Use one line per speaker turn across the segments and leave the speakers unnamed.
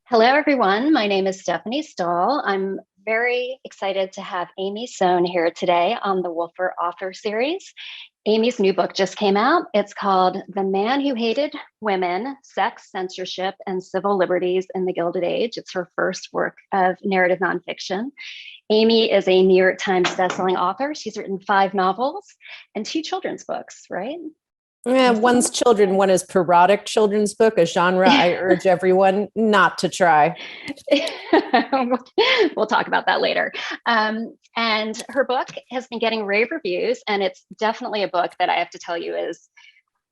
Hello, everyone. My name is Stephanie Staal. I'm very excited to have Amy Sohn here today on the Wolfer Author Series. Amy's new book just came out. It's called The Man Who Hated Women, Sex, Censorship, and Civil Liberties in the Gilded Age. It's her first work of narrative nonfiction. Amy is a New York Times bestselling author. She's written 5 novels and 2 children's books, right?
Yeah, one's children, one is parodic children's book, a genre I urge everyone not to try.
We'll talk about that later. And her book has been getting rave reviews, and it's definitely a book that I have to tell you is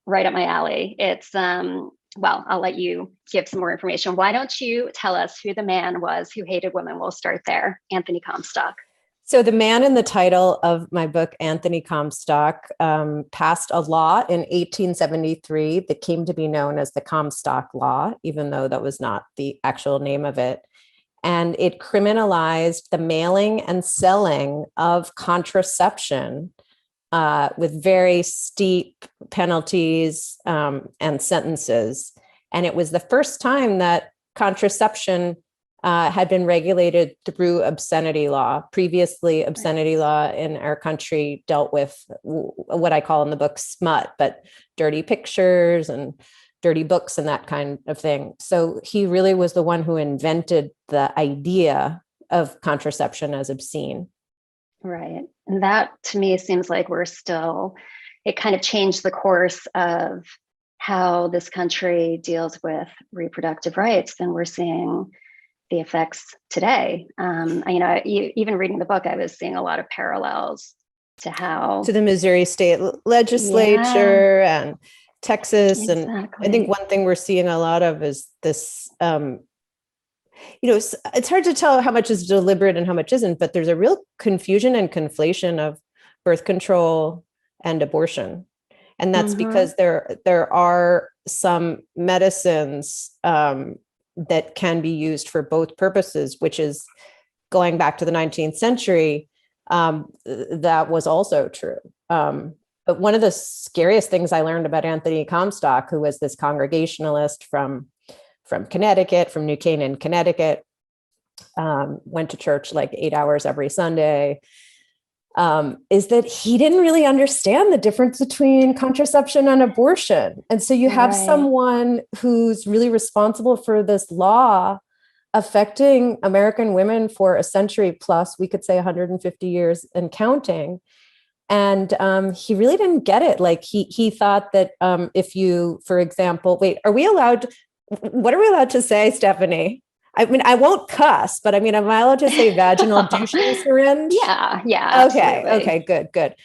right up my alley. It's, well, I'll let you give some more information. Why don't you tell us who the man was who hated women? We'll start there. Anthony Comstock.
So the man in the title of my book, Anthony Comstock, passed a law in 1873 that came to be known as the Comstock Law, even though that was not the actual name of it. And it criminalized the mailing and selling of contraception with very steep penalties and sentences. And it was the first time that contraception had been regulated through obscenity law. Previously, obscenity law in our country dealt with what I call in the book smut, but dirty pictures and dirty books and that kind of thing. So he really was the one who invented the idea of contraception as obscene.
Right. And that to me seems like it kind of changed the course of how this country deals with reproductive rights. And we're seeing the effects today. Even reading the book, I was seeing a lot of parallels to
the Missouri State Legislature and Texas.
Exactly.
And I think one thing we're seeing a lot of is this, it's hard to tell how much is deliberate and how much isn't, but there's a real confusion and conflation of birth control and abortion. And that's because there are some medicines that can be used for both purposes, which is going back to the 19th century. That was also true. But one of the scariest things I learned about Anthony Comstock, who was this Congregationalist from Connecticut, from New Canaan, Connecticut, went to church like 8 hours every Sunday, is that he didn't really understand the difference between contraception and abortion. And so you have someone who's really responsible for this law affecting American women for a century plus, we could say 150 years and counting. And he really didn't get it. Like he thought that if you, for example, what are we allowed to say, Stephanie? I mean, I won't cuss, but I mean, am I allowed to say vaginal douching syringe?
Yeah.
Okay, good.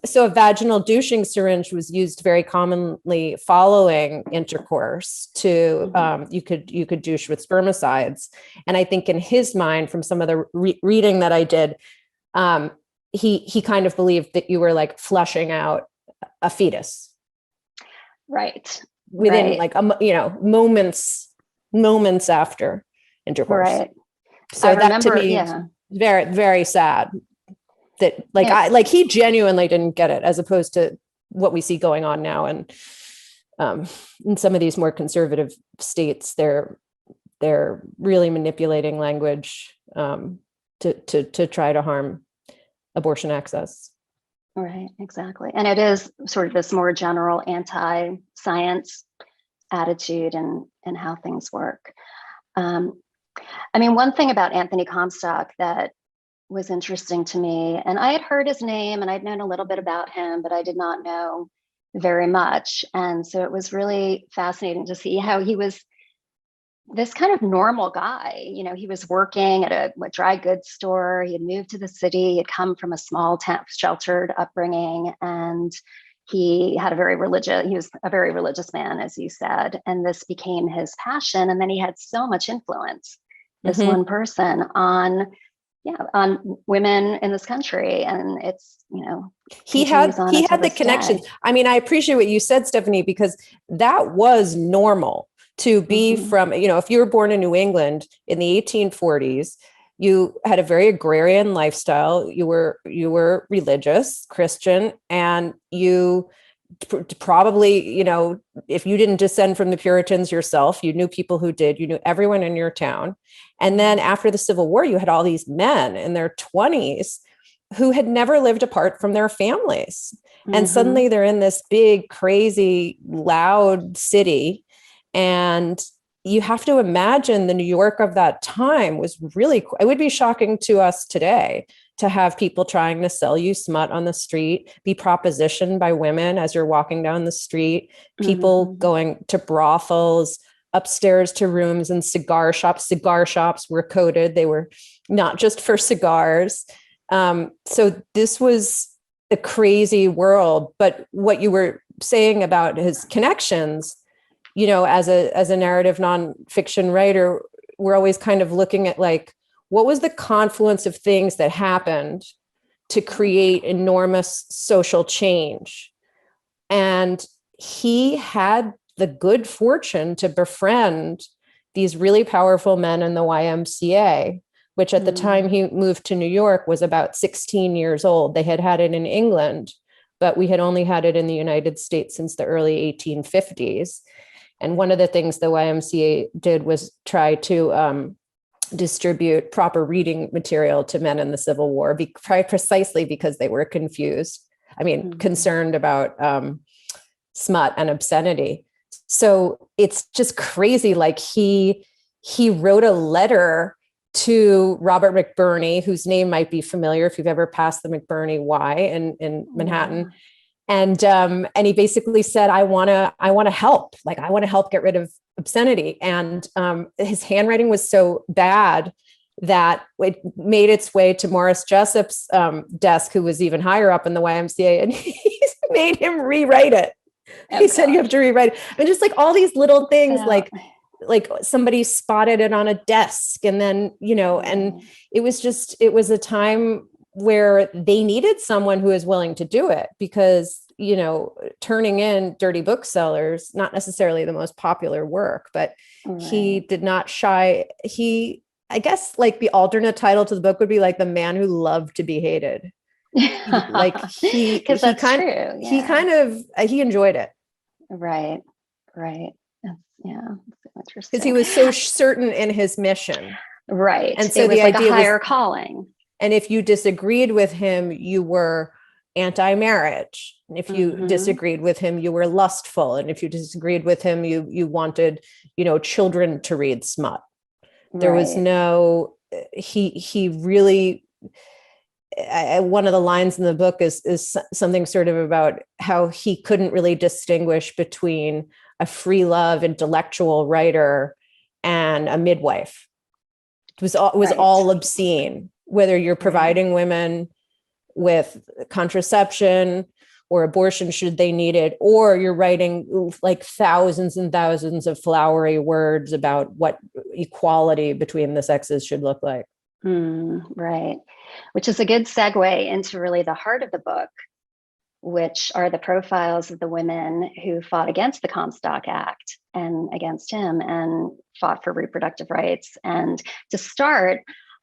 So a vaginal douching syringe was used very commonly following intercourse to, you could douche with spermicides. And I think in his mind, from some of the reading that I did, he kind of believed that you were like flushing out a fetus.
Right.
Within like, moments after intercourse.
Right.
So that to me is very, very sad that he genuinely didn't get it, as opposed to what we see going on now. And in some of these more conservative states, they're really manipulating language to try to harm abortion access.
Right, exactly. And it is sort of this more general anti-science attitude and how things work. One thing about Anthony Comstock that was interesting to me, and I had heard his name and I'd known a little bit about him, but I did not know very much. And so it was really fascinating to see how he was this kind of normal guy. He was working at a dry goods store. He had moved to the city. He had come from a small town, sheltered upbringing, and he was a very religious man, as you said, and this became his passion. And then he had so much influence, this one person, on women in this country. And it's,
he had the connections. I mean, I appreciate what you said, Stephanie, because that was normal to be from, if you were born in New England in the 1840s, you had a very agrarian lifestyle. You were religious, Christian, and you probably, if you didn't descend from the Puritans yourself, you knew people who did, you knew everyone in your town. And then after the Civil War, you had all these men in their 20s who had never lived apart from their families. And suddenly they're in this big, crazy, loud city. And you have to imagine the New York of that time was really, it would be shocking to us today to have people trying to sell you smut on the street, be propositioned by women as you're walking down the street, people going to brothels, upstairs to rooms and cigar shops. Cigar shops were coded. They were not just for cigars. So this was a crazy world. But what you were saying about his connections, as a narrative nonfiction writer, we're always kind of looking at like, what was the confluence of things that happened to create enormous social change? And he had the good fortune to befriend these really powerful men in the YMCA, which at the time he moved to New York was about 16 years old. They had had it in England, but we had only had it in the United States since the early 1850s. And one of the things the YMCA did was try to distribute proper reading material to men in the Civil War, precisely because they were confused. Concerned about smut and obscenity. So it's just crazy. Like he wrote a letter to Robert McBurney, whose name might be familiar if you've ever passed the McBurney Y in Manhattan. And he basically said, I want to help. Like, I want to help get rid of obscenity. And his handwriting was so bad that it made its way to Morris Jessup's desk, who was even higher up in the YMCA, and he made him rewrite it. He said, you have to rewrite it. And just like all these little things, like somebody spotted it on a desk. And then, and it was a time where they needed someone who was willing to do it because, turning in dirty booksellers, not necessarily the most popular work, but he did not shy. I guess like the alternate title to the book would be like The Man Who Loved to Be Hated. Like he enjoyed it.
Right. Yeah. Interesting.
Because he was so certain in his mission.
Right.
And so
it was
the
like
idea
a higher
was,
calling.
And if you disagreed with him, you were anti-marriage. And if you disagreed with him, you were lustful. And if you disagreed with him, you wanted, children to read smut. There was no, he really, one of the lines in the book is something sort of about how he couldn't really distinguish between a free love intellectual writer and a midwife. It was all obscene, whether you're providing women with contraception or abortion should they need it, or you're writing like thousands and thousands of flowery words about what equality between the sexes should look like.
Right. Which is a good segue into really the heart of the book, which are the profiles of the women who fought against the Comstock Act and against him and fought for reproductive rights. And to start,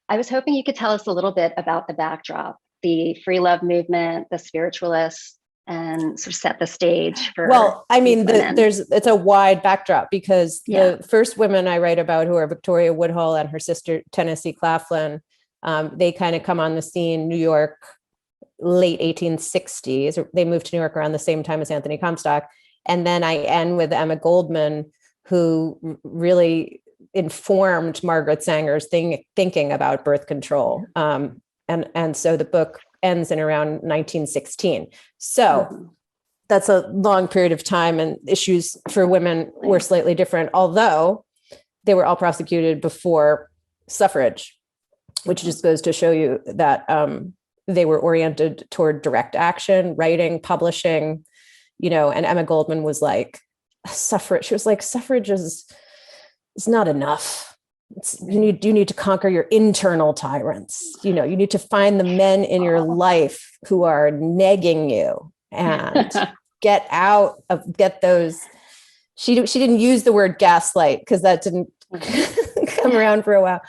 I was hoping you could tell us a little bit about the backdrop, the free love movement, the spiritualists, and sort of set the stage for.
Well, it's a wide backdrop because the first women I write about, who are Victoria Woodhull and her sister Tennessee Claflin, they kind of come on the scene, New York, late 1860s. They moved to New York around the same time as Anthony Comstock. And then I end with Emma Goldman, who really informed Margaret Sanger's thinking about birth control. And so the book ends in around 1916. So that's a long period of time, and issues for women were slightly different, although they were all prosecuted before suffrage, which just goes to show you that they were oriented toward direct action, writing, publishing, and Emma Goldman was like, suffrage. She was like, suffrage is not enough. You need to conquer your internal tyrants. You need to find the men in your life who are negging you and get those. She didn't use the word gaslight because that didn't come around for a while.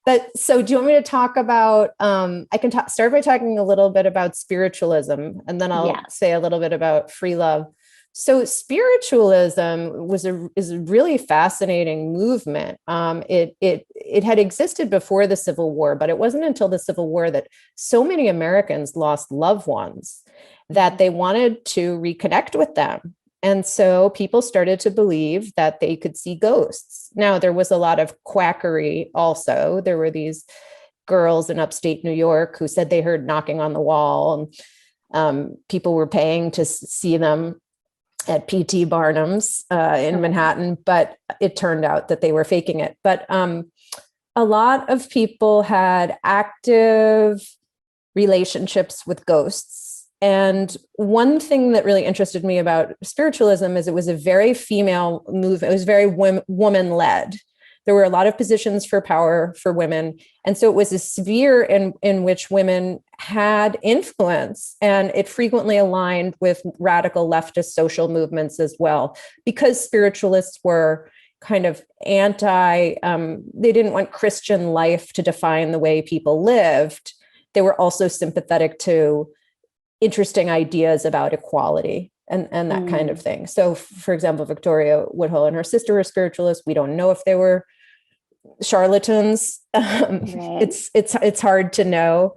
But so do you want me to talk about, I can start by talking a little bit about spiritualism, and then I'll say a little bit about free love. So spiritualism is a really fascinating movement. It had existed before the Civil War, but it wasn't until the Civil War that so many Americans lost loved ones that they wanted to reconnect with them. And so people started to believe that they could see ghosts. Now, there was a lot of quackery also. There were these girls in upstate New York who said they heard knocking on the wall, and people were paying to see them at P.T. Barnum's in Manhattan, but it turned out that they were faking it. But a lot of people had active relationships with ghosts. And one thing that really interested me about spiritualism is it was a very female movement. It was very woman-led. There were a lot of positions for power for women. And so it was a sphere in which women had influence, and it frequently aligned with radical leftist social movements as well, because spiritualists were kind of they didn't want Christian life to define the way people lived. They were also sympathetic to interesting ideas about equality and that kind of thing. So, for example, Victoria Woodhull and her sister were spiritualists. We don't know if they were charlatans.
Right.
It's hard to know.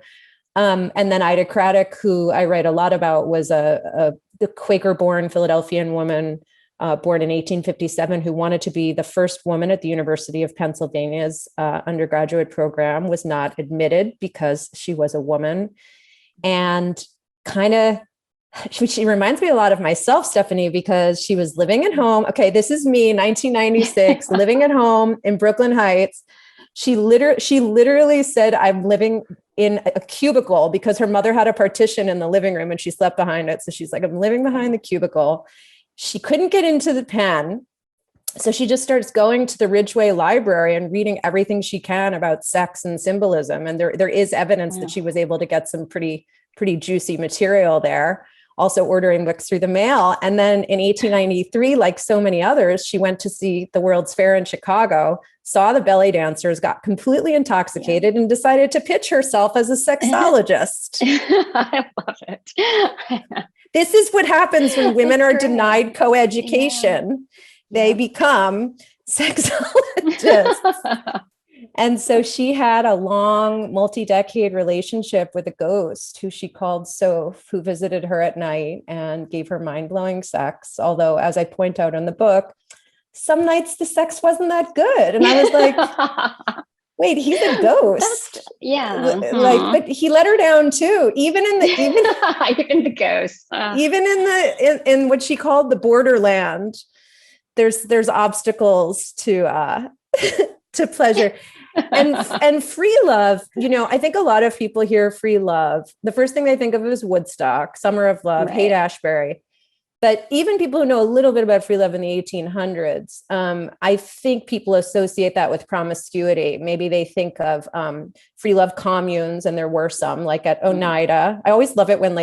And then Ida Craddock, who I write a lot about, was the Quaker-born Philadelphian woman born in 1857 who wanted to be the first woman at the University of Pennsylvania's undergraduate program, was not admitted because she was a woman. And she reminds me a lot of myself, Stephanie, because she was living at home. Okay, this is me, 1996, living at home in Brooklyn Heights. She literally said, I'm living in a cubicle, because her mother had a partition in the living room and she slept behind it. So she's like, I'm living behind the cubicle. She couldn't get into the pen. So she just starts going to the Ridgeway Library and reading everything she can about sex and symbolism. And there is evidence that she was able to get some pretty juicy material there, also ordering books through the mail. And then in 1893, like so many others, she went to see the World's Fair in Chicago, saw the belly dancers, got completely intoxicated, and decided to pitch herself as a sexologist.
I love it.
This is what happens when women are denied coeducation. They become sexologists. And so she had a long, multi-decade relationship with a ghost who she called Soph, who visited her at night and gave her mind-blowing sex. Although, as I point out in the book, some nights the sex wasn't that good. And I was like, wait, he's a ghost. But he let her down too. Even the ghost. Even in what she called the borderland, there's obstacles to to pleasure. And free love, I think a lot of people hear free love. The first thing they think of is Woodstock, Summer of Love, Haight-Ashbury. But even people who know a little bit about free love in the 1800s, I think people associate that with promiscuity. Maybe they think of free love communes, and there were some, like at Oneida. I always love it when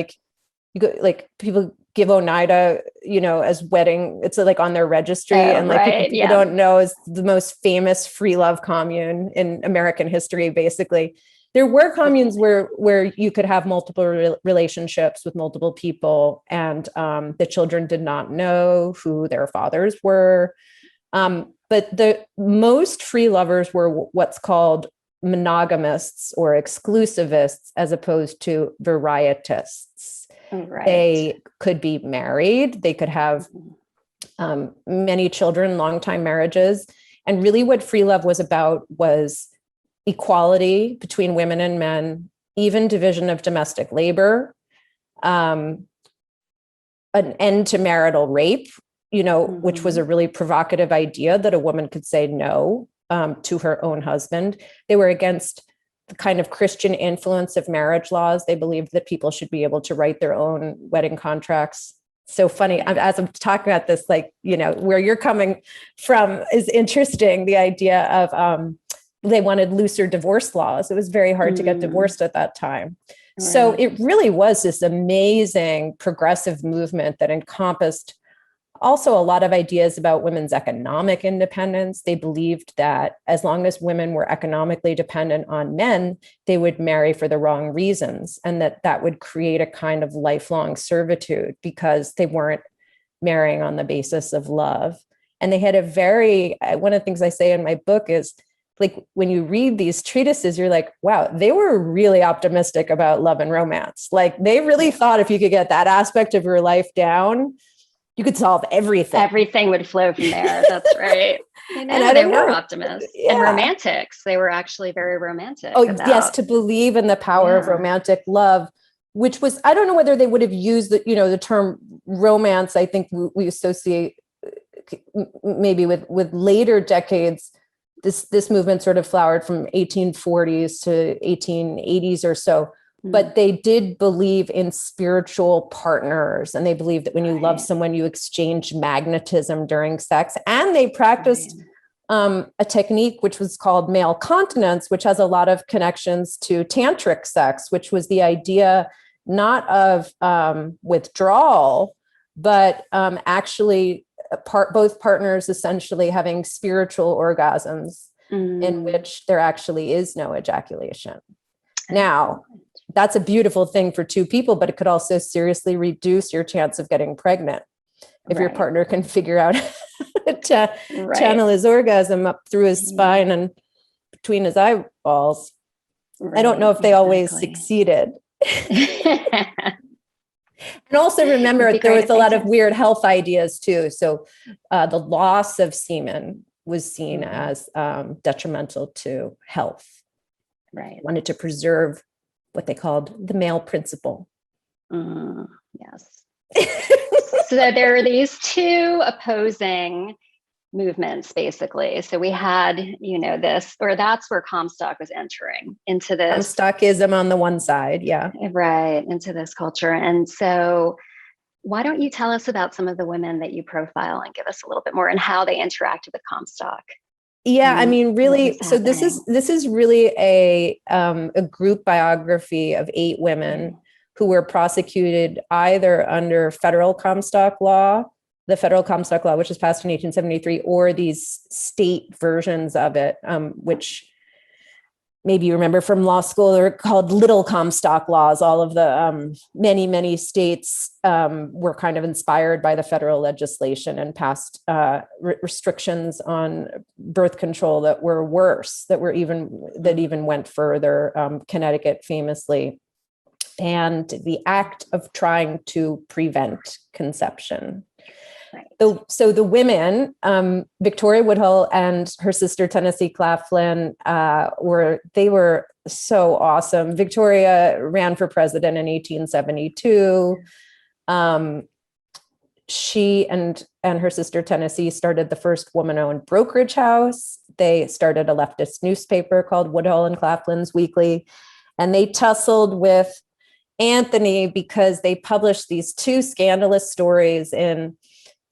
people give Oneida, as wedding, it's like on their registry, and people don't know is the most famous free love commune in American history. Basically, there were communes where you could have multiple relationships with multiple people, and the children did not know who their fathers were. But the most free lovers were what's called monogamists or exclusivists, as opposed to varietists. Right. They could be married. They could have many children, long-time marriages. And really what free love was about was equality between women and men, even division of domestic labor, an end to marital rape, which was a really provocative idea that a woman could say no to her own husband. They were against the kind of Christian influence of marriage laws. They believed that people should be able to write their own wedding contracts. So funny, as I'm talking about this, where you're coming from is interesting. The idea of they wanted looser divorce laws. It was very hard to get divorced at that time. Right. So it really was this amazing progressive movement that encompassed also a lot of ideas about women's economic independence. They believed that as long as women were economically dependent on men, they would marry for the wrong reasons, and that would create a kind of lifelong servitude because they weren't marrying on the basis of love. And they had a very, one of the things I say in my book is, like, when you read these treatises, you're like, wow, they were really optimistic about love and romance. Like, they really thought if you could get that aspect of your life down, you could solve everything.
Everything would flow from there. That's right.
And they
were optimists and romantics. They were actually very romantic.
Yes, to believe in the power of romantic love, which was, I don't know whether they would have used the term romance. I think we associate maybe with later decades. This movement sort of flowered from 1840s to 1880s or so. But they did believe in spiritual partners, and they believed that when you love someone, you exchange magnetism during sex. And they practiced a technique which was called male continence, which has a lot of connections to tantric sex, which was the idea not of withdrawal, but actually both partners essentially having spiritual orgasms in which there actually is no ejaculation. Now, that's a beautiful thing for two people, but it could also seriously reduce your chance of getting pregnant if your partner can figure out to channel his orgasm up through his spine and between his eyeballs. I don't know if they always succeeded. And also remember, there was a lot of weird health ideas too. So the loss of semen was seen as detrimental to health.
Right.
Wanted to preserve what they called the male principle.
Yes. So there are these two opposing movements, basically. So we had, this, or that's where Comstock was entering into this.
Comstockism on the one side,
right, into this culture. And so why don't you tell us about some of the women that you profile and give us a little bit more and how they interacted with Comstock?
Yeah, I mean, really. So this is really a group biography of 8 women who were prosecuted either under federal Comstock law, the federal Comstock law, which was passed in 1873, or these state versions of it, which maybe you remember from law school, they're called little Comstock laws. All of the many states were kind of inspired by the federal legislation and passed restrictions on birth control that were worse, that even went further. Connecticut famously, and the act of trying to prevent conception. Right. So the women, Victoria Woodhull and her sister Tennessee Claflin, were so awesome. Victoria ran for president in 1872. She and her sister Tennessee started the first woman-owned brokerage house. They started a leftist newspaper called Woodhull and Claflin's Weekly, and they tussled with Anthony because they published these 2 scandalous stories in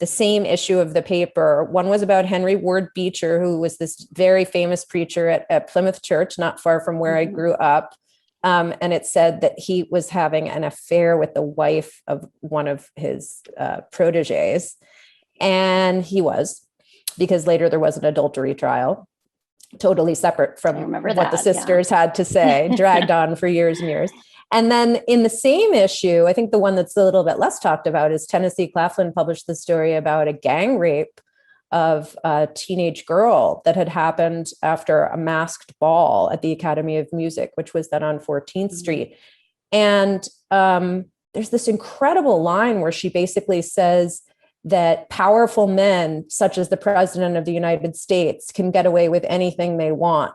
the same issue of the paper. One was about Henry Ward Beecher, who was this very famous preacher at Plymouth Church, not far from where I grew up. And it said that he was having an affair with the wife of one of his proteges. And he was, because later there was an adultery trial, totally separate from what the sisters had to say, dragged on for years and years. And then in the same issue, I think the one that's a little bit less talked about is Tennessee Claflin published the story about a gang rape of a teenage girl that had happened after a masked ball at the Academy of Music, which was then on 14th Street. And there's this incredible line where she basically says that powerful men, such as the President of the United States, can get away with anything they want.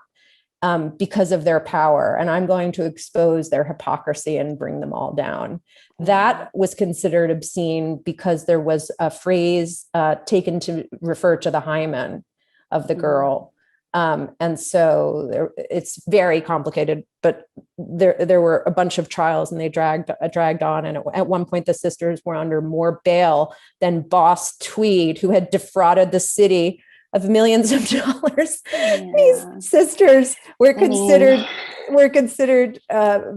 Because of their power, and I'm going to expose their hypocrisy and bring them all down. That was considered obscene because there was a phrase taken to refer to the hymen of the girl. And so it's very complicated, but there were a bunch of trials and they dragged on. And at one point, the sisters were under more bail than Boss Tweed, who had defrauded the city of millions of dollars. Yeah. These sisters were considered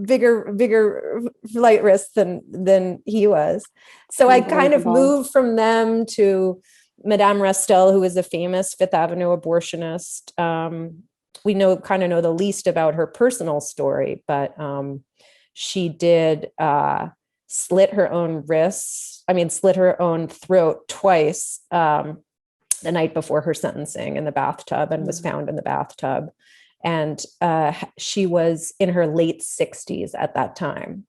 bigger flight risks than he was. So I kind of moved from them to Madame Rustell, who is a famous Fifth Avenue abortionist. We know the least about her personal story, but she did slit her own throat twice the night before her sentencing in the bathtub, and was found in the bathtub. And she was in her late 60s at that time.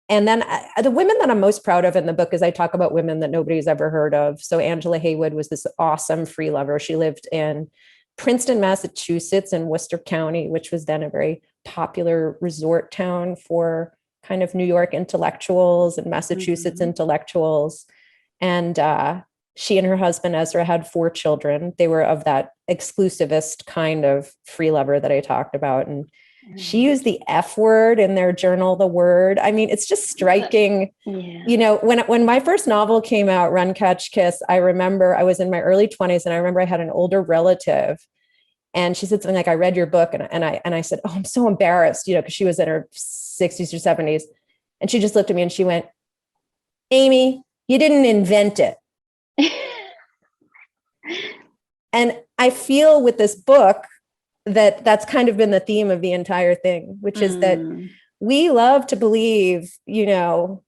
And then the women that I'm most proud of in the book is I talk about women that nobody's ever heard of. So Angela Haywood was this awesome free lover. She lived in Princeton, Massachusetts, in Worcester County, which was then a very popular resort town for kind of New York intellectuals and Massachusetts intellectuals. And she and her husband, Ezra, had 4 children. They were of that exclusivist kind of free lover that I talked about. And she used the F word in their journal, the word. I mean, it's just striking. You know, when my first novel came out, Run, Catch, Kiss, I remember I was in my early 20s, and I remember I had an older relative, and she said something like, "I read your book," and I said, "Oh, I'm so embarrassed," you know, because she was in her 60s or 70s, and she just looked at me and she went, "Amy, you didn't invent it." And I feel with this book that that's kind of been the theme of the entire thing, which is that we love to believe, you know,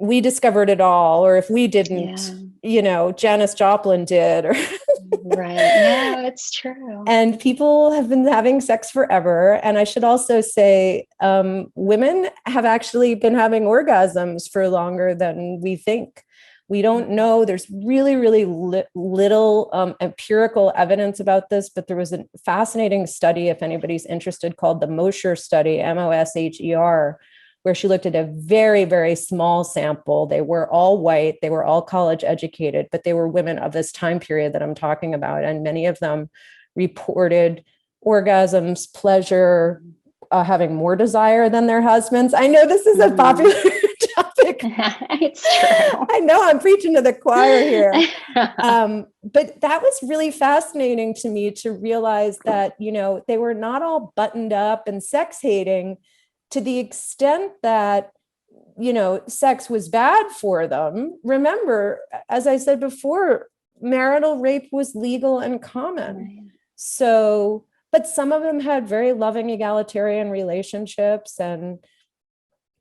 we discovered it all, or if we didn't, you know, Janis Joplin did, or
right. No, it's true.
And people have been having sex forever. And I should also say, women have actually been having orgasms for longer than we think. We don't know. There's really, really little empirical evidence about this, but there was a fascinating study, if anybody's interested, called the Mosher study, Mosher, where she looked at a very, very small sample. They were all white. They were all college educated, but they were women of this time period that I'm talking about. And many of them reported orgasms, pleasure, having more desire than their husbands. I know this is a popular topic.
It's true.
I know I'm preaching to the choir here. But that was really fascinating to me to realize that, you know, they were not all buttoned up and sex hating to the extent that, you know, sex was bad for them. Remember, as I said before, marital rape was legal and common. Right. So, but some of them had very loving egalitarian relationships and,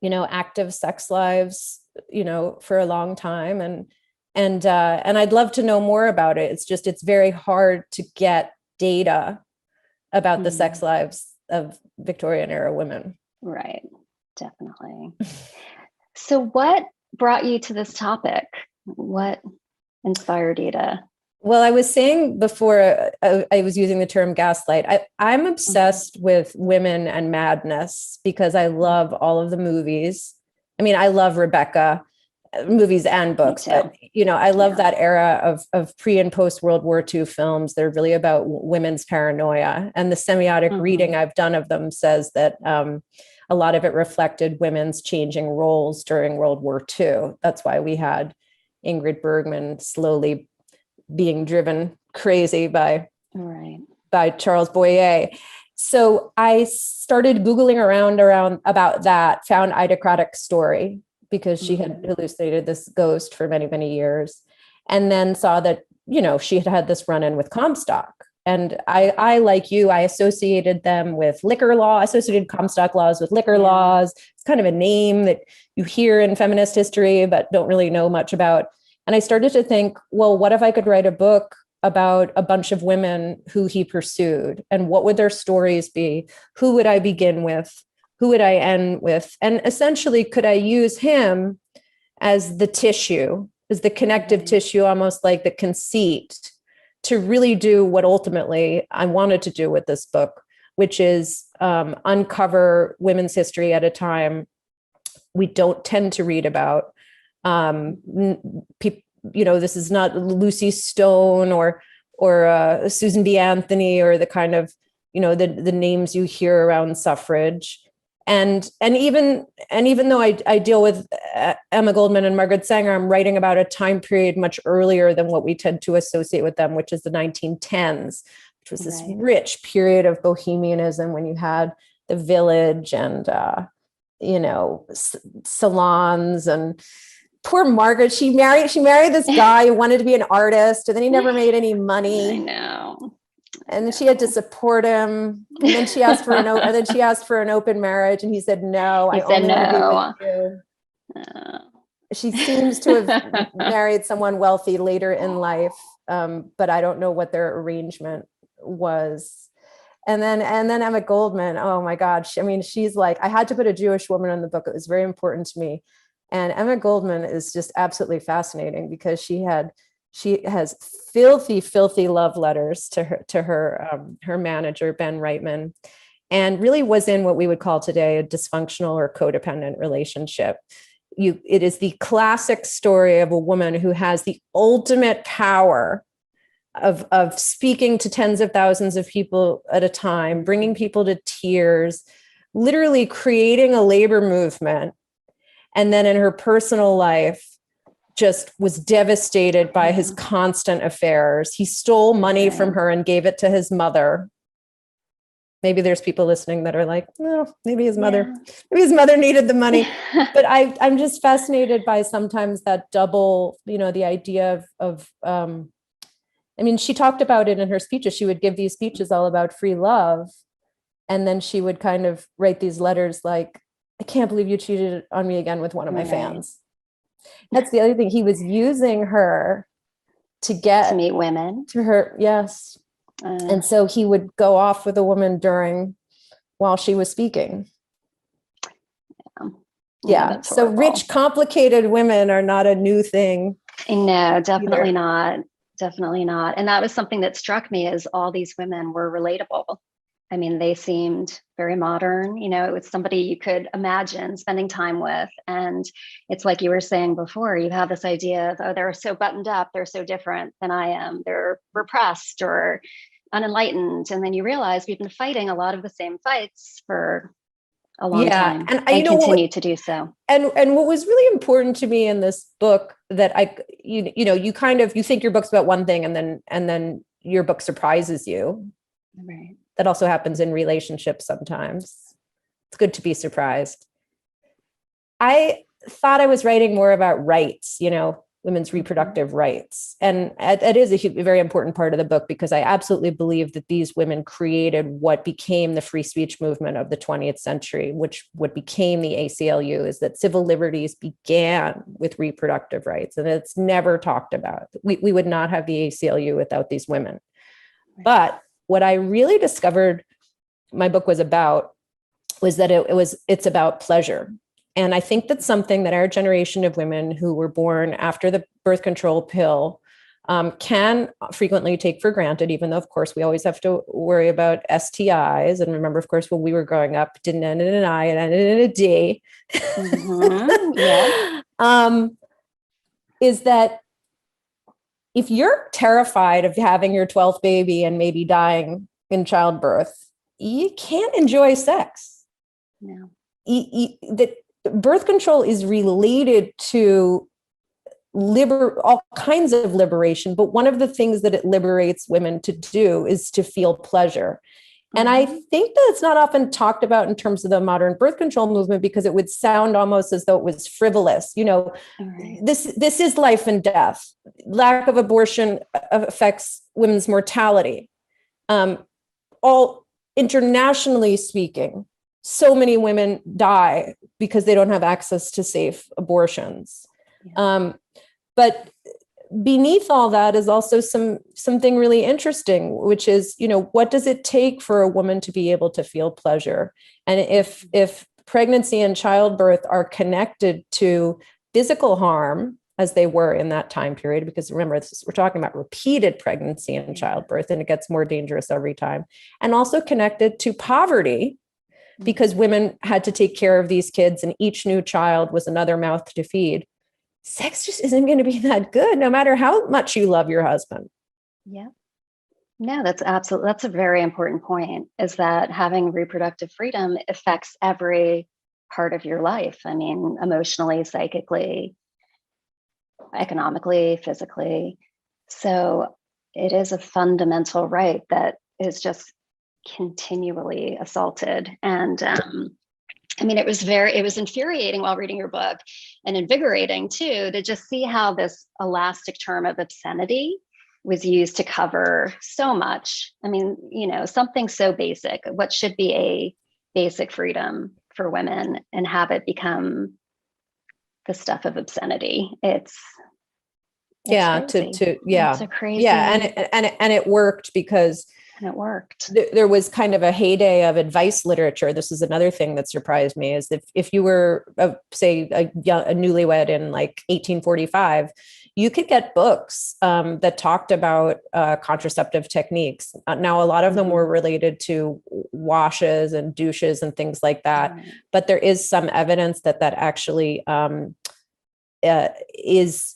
you know, active sex lives, you know, for a long time. And I'd love to know more about it. It's just, it's very hard to get data about the sex lives of Victorian era women.
Right. Definitely. So what brought you to this topic? What inspired you to?
Well, I was saying before, I was using the term gaslight. I'm obsessed with women and madness because I love all of the movies. I mean, I love Rebecca, movies and books, but, you know, I love that era of pre and post World War II films. They're really about women's paranoia. And the semiotic reading I've done of them says that a lot of it reflected women's changing roles during World War II. That's why we had Ingrid Bergman slowly being driven crazy by Charles Boyer. So I started Googling around about that, found Ida Craddock's story because she had hallucinated this ghost for many, many years. And then saw that, you know, she had this run-in with Comstock. And I, like you, I associated them with liquor law, associated Comstock laws with liquor laws. It's kind of a name that you hear in feminist history, but don't really know much about. And I started to think, well, what if I could write a book about a bunch of women who he pursued, and what would their stories be? Who would I begin with? Who would I end with? And essentially, could I use him as the tissue, as the connective tissue, almost like the conceit, to really do what ultimately I wanted to do with this book, which is uncover women's history at a time we don't tend to read about. You know, this is not Lucy Stone or Susan B. Anthony or the kind of, you know, the names you hear around suffrage. And even though I deal with Emma Goldman and Margaret Sanger, I'm writing about a time period much earlier than what we tend to associate with them, which is the 1910s, which was this rich period of bohemianism when you had the village and, you know, salons. And poor Margaret, she married this guy who wanted to be an artist, and then he never made any money.
I know.
And then she had to support him. And then she asked for an open marriage, and he said no.
He
I
said
only want to be
no.
with you. She seems to have married someone wealthy later in life, but I don't know what their arrangement was. And then Emma Goldman. Oh my God! She's like, I had to put a Jewish woman in the book. It was very important to me. And Emma Goldman is just absolutely fascinating because she has filthy love letters to her manager, Ben Reitman, and really was in what we would call today a dysfunctional or codependent relationship. It is the classic story of a woman who has the ultimate power of speaking to tens of thousands of people at a time, bringing people to tears, literally creating a labor movement. And then in her personal life, just was devastated by his constant affairs. He stole money from her and gave it to his mother. Maybe there's people listening that are like, no, maybe his mother needed the money. But I'm just fascinated by sometimes that double, the idea of she talked about it in her speeches. She would give these speeches all about free love. And then she would kind of write these letters like, I can't believe you cheated on me again with one of my fans. That's the other thing. He was using her to
meet women.
To her, yes. And so he would go off with a woman while she was speaking. Yeah. So rich, complicated women are not a new thing.
No, definitely not. Definitely not. And that was something that struck me, is all these women were relatable. They seemed very modern. It was somebody you could imagine spending time with. And it's like you were saying before, you have this idea of, oh, they're so buttoned up, they're so different than I am, they're repressed or unenlightened. And then you realize we've been fighting a lot of the same fighs for a long time, and continue to do so.
And what was really important to me in this book that you think your book's about one thing, and then your book surprises you.
Right.
That also happens in relationships sometimes. It's good to be surprised. I thought I was writing more about rights, women's reproductive rights. And that is a very important part of the book, because I absolutely believe that these women created what became the free speech movement of the 20th century, what became the ACLU, is that civil liberties began with reproductive rights. And it's never talked about. We would not have the ACLU without these women. But what I really discovered my book was about was that it's about pleasure. And I think that's something that our generation of women who were born after the birth control pill can frequently take for granted, even though, of course, we always have to worry about STIs. And remember, of course, when we were growing up, it didn't end in an I, it ended in a D.
Mm-hmm. Yeah.
Is that if you're terrified of having your 12th baby and maybe dying in childbirth, you can't enjoy sex.
No.
That birth control is related to all kinds of liberation, but one of the things that it liberates women to do is to feel pleasure. And I think that it's not often talked about in terms of the modern birth control movement, because it would sound almost as though it was frivolous. This is life and death. Lack of abortion affects women's mortality. All internationally speaking, so many women die because they don't have access to safe abortions. Yeah. But beneath all that is also something really interesting, which is, what does it take for a woman to be able to feel pleasure? And if pregnancy and childbirth are connected to physical harm, as they were in that time period, because remember, we're talking about repeated pregnancy and childbirth, and it gets more dangerous every time, and also connected to poverty, because women had to take care of these kids, and each new child was another mouth to feed. Sex just isn't going to be that good, no matter how much you love your husband.
Yeah. No, that's a very important point, is that having reproductive freedom affects every part of your life. Emotionally, psychically, economically, physically. So it is a fundamental right that is just continually assaulted. And it was infuriating while reading your book, and invigorating too, to just see how this elastic term of obscenity was used to cover so much. I mean, something so basic, what should be a basic freedom for women, and have it become the stuff of obscenity. It's crazy.
It's
so crazy.
And it worked because there was kind of a heyday of advice literature. This is another thing that surprised me, is if you were, say, a newlywed in like 1845, you could get books that talked about contraceptive techniques. Now, a lot of them were related to washes and douches and things like that. Right. But there is some evidence that actually is,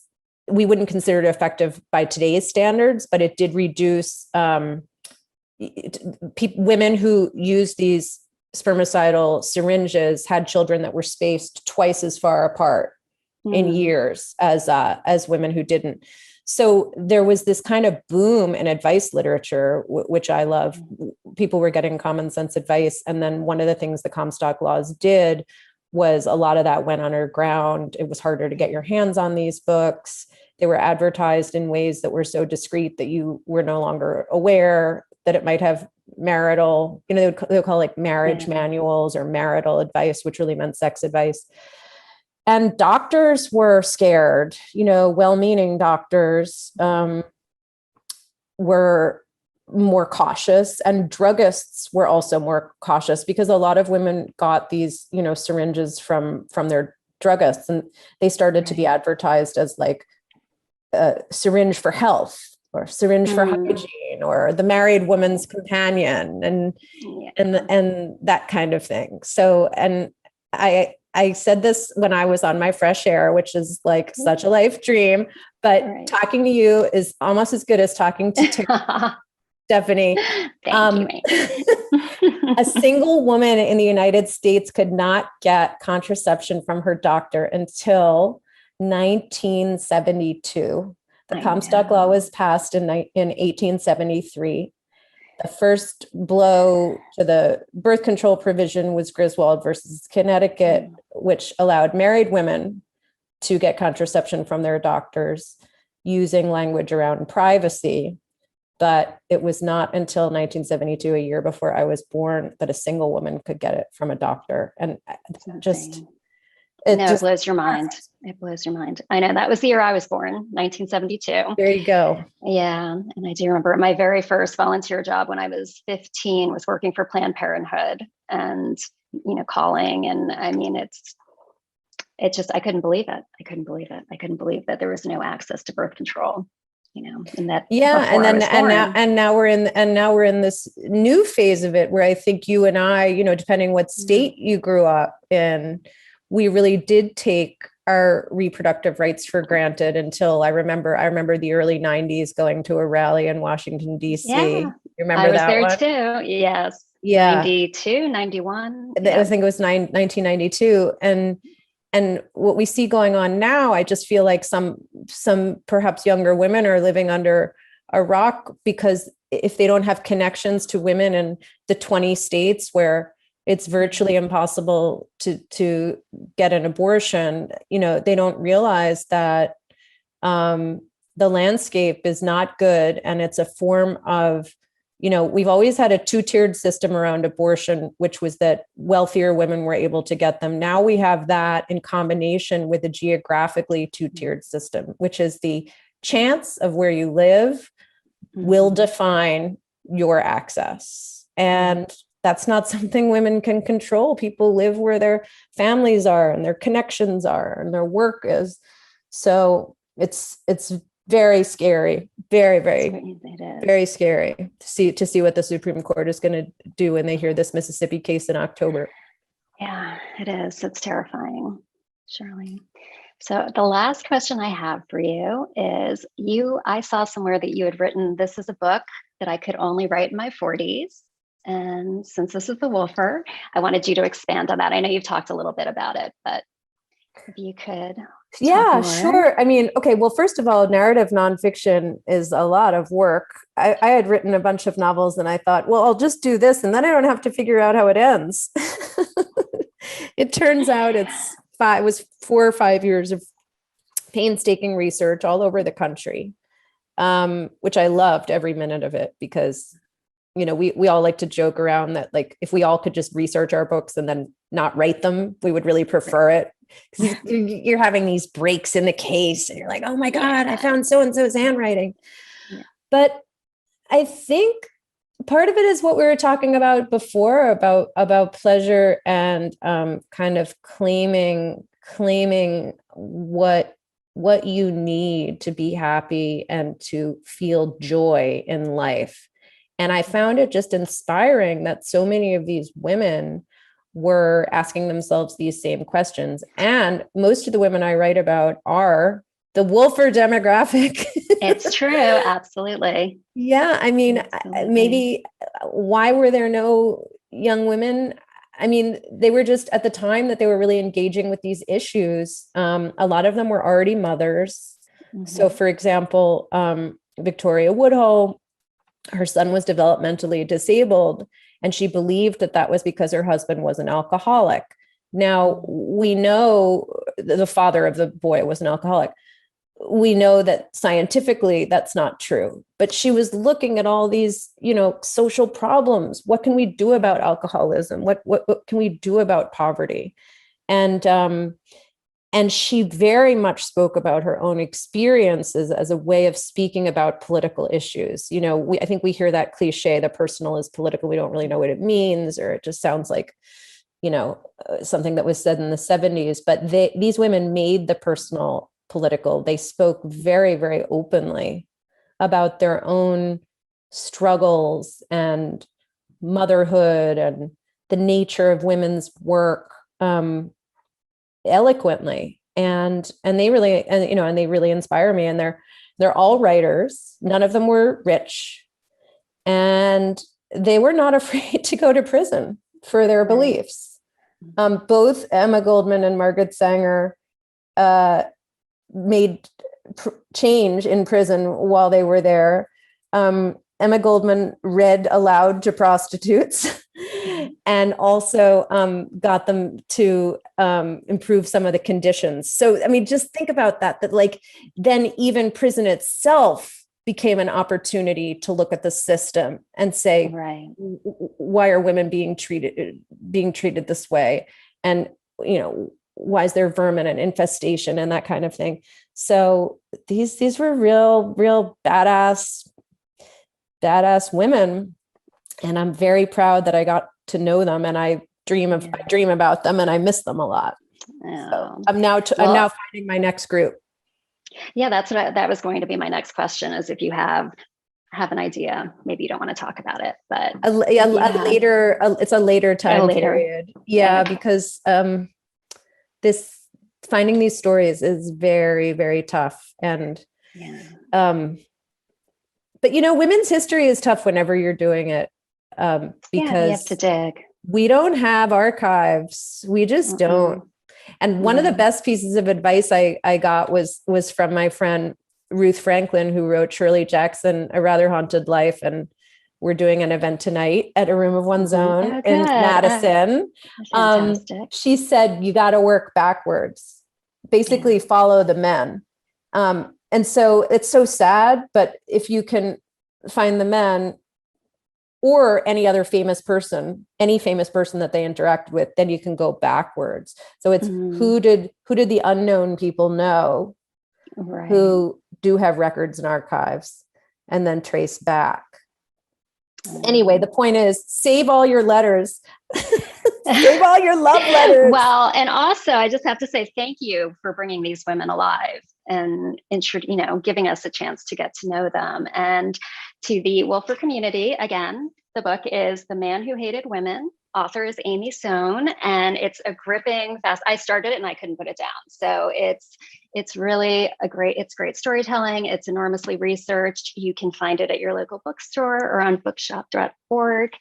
we wouldn't consider it effective by today's standards, but it did reduce women who used these spermicidal syringes had children that were spaced twice as far apart in years as women who didn't. So there was this kind of boom in advice literature, which I love. People were getting common sense advice. And then one of the things the Comstock laws did was a lot of that went underground. It was harder to get your hands on these books. They were advertised in ways that were so discreet that you were no longer aware that it might have marital, they would call like marriage manuals or marital advice, which really meant sex advice. And doctors were scared, well-meaning doctors were more cautious, and druggists were also more cautious, because a lot of women got these, syringes from their druggists, and they started to be advertised as like a syringe for health, or syringe for hygiene, or the married woman's companion, and that kind of thing. So, and I said this when I was on my Fresh Air, which is like such a life dream, but talking to you is almost as good as talking to Stephanie.
Thank you.
A single woman in the United States could not get contraception from her doctor until 1972. The Comstock Law was passed in 1873. The first blow to the birth control provision was Griswold versus Connecticut, which allowed married women to get contraception from their doctors using language around privacy. But it was not until 1972, a year before I was born, that a single woman could get it from a doctor. And
it blows your mind. It blows your mind. I know, that was the year I was born, 1972.
There you go.
Yeah. And I do remember my very first volunteer job when I was 15 was working for Planned Parenthood, and, calling. And I mean, it's just, I couldn't believe it. I couldn't believe that there was no access to birth control. And that now we're in this new phase of it, where I think you and I, depending what state you grew up in, we really did take our reproductive rights for granted until I remember the early 90s going to a rally in Washington, D.C. Yeah.
You remember that one?
I was there too. Yes.
Yeah.
92, 91.
I think it was 1992. And what we see going on now, I just feel like some perhaps younger women are living under a rock, because if they don't have connections to women in the 20 states where it's virtually impossible to get an abortion, they don't realize that the landscape is not good. And it's a form of, we've always had a two-tiered system around abortion, which was that wealthier women were able to get them. Now we have that in combination with a geographically two-tiered system, which is the chance of where you live will define your access. And that's not something women can control. People live where their families are and their connections are and their work is. So it's very scary, very, very, very scary to see what the Supreme Court is going to do when they hear this Mississippi case in October.
Yeah, it is. It's terrifying, Shirley. So the last question I have for you is, I saw somewhere that you had written, this is a book that I could only write in my 40s. And since this is the Wolfer, I wanted you to expand on that. I know you've talked a little bit about it, but if you could.
Yeah, sure. I mean, okay, well, first of all, narrative nonfiction is a lot of work. I had written a bunch of novels and I thought, well, I'll just do this and then I don't have to figure out how it ends. It turns out it was 4 or 5 years of painstaking research all over the country. which I loved every minute of it, because, you know, we all like to joke around that, like, if we all could just research our books and then not write them, we would really prefer it. Because you're having these breaks in the case and you're like, oh my God, I found so-and-so's handwriting.
Yeah.
But I think part of it is what we were talking about before, about pleasure and kind of claiming what you need to be happy and to feel joy in life. And I found it just inspiring that so many of these women were asking themselves these same questions. And most of the women I write about are the Wolfer demographic.
It's true. Absolutely.
Yeah. I mean,
Absolutely.
maybe why were there no young women? I mean, they were just at the time that they were really engaging with these issues. A lot of them were already mothers. Mm-hmm. So, for example, Victoria Woodhull, her son was developmentally disabled, and she believed that that was because her husband was an alcoholic. Now, we know the father of the boy was an alcoholic. We know that scientifically that's not true, but she was looking at all these, you know, social problems. What can we do about alcoholism? What can we do about poverty? And she very much spoke about her own experiences as a way of speaking about political issues. You know, I think we hear that cliche, the personal is political. We don't really know what it means, or it just sounds like, you know, something that was said in the 70s. But these women made the personal political. They spoke very, very openly about their own struggles and motherhood and the nature of women's work, eloquently. And they really, and they really inspire me. And they're all writers. None of them were rich, and they were not afraid to go to prison for their beliefs. Both Emma Goldman and Margaret Sanger made change in prison while they were there. Emma Goldman read aloud to prostitutes and also got them to improve some of the conditions. So, I mean, just think about that like then even prison itself became an opportunity to look at the system and say,
right,
why are women being treated this way? And, you know, why is there vermin and infestation and that kind of thing? So these were real badass women. And I'm very proud that I got to know them, and I dream about them, and I miss them a lot.
Oh.
So I'm now finding my next group. Yeah,
that was going to be my next question, is if you have an idea, maybe you don't want to talk about it, but
it's a later time period. Yeah, because finding these stories is very, very tough. And but you know, women's history is tough whenever you're doing it, because
you have to dig.
We don't have archives. We just don't. And one of the best pieces of advice I got was from my friend Ruth Franklin, who wrote Shirley Jackson, A Rather Haunted Life. And we're doing an event tonight at A Room of One's Own in Madison.
Fantastic.
She said, you got to work backwards, basically follow the men. And so it's so sad, but if you can find the men or any famous person that they interacted with, then you can go backwards. So it's who did the unknown people know, who do have records and archives, and then trace back. Anyway, the point is, save all your letters. Save all your love letters.
Well, and also I just have to say thank you for bringing these women alive and giving us a chance to get to know them. And to the Wolfer community, again, the book is The Man Who Hated Women. Author is Amy Sohn, and it's a gripping fast. I started it and I couldn't put it down. So it's really great storytelling. It's enormously researched. You can find it at your local bookstore or on bookshop.org.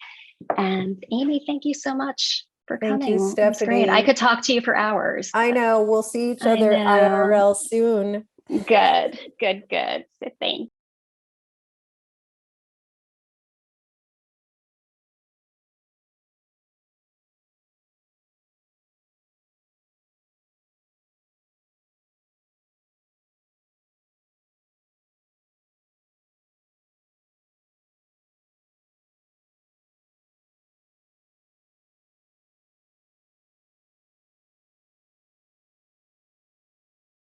And Amy, thank you so much for coming.
Thank you, Stephanie.
Great. I could talk to you for hours.
I know. We'll see each other IRL soon.
Good. Thanks.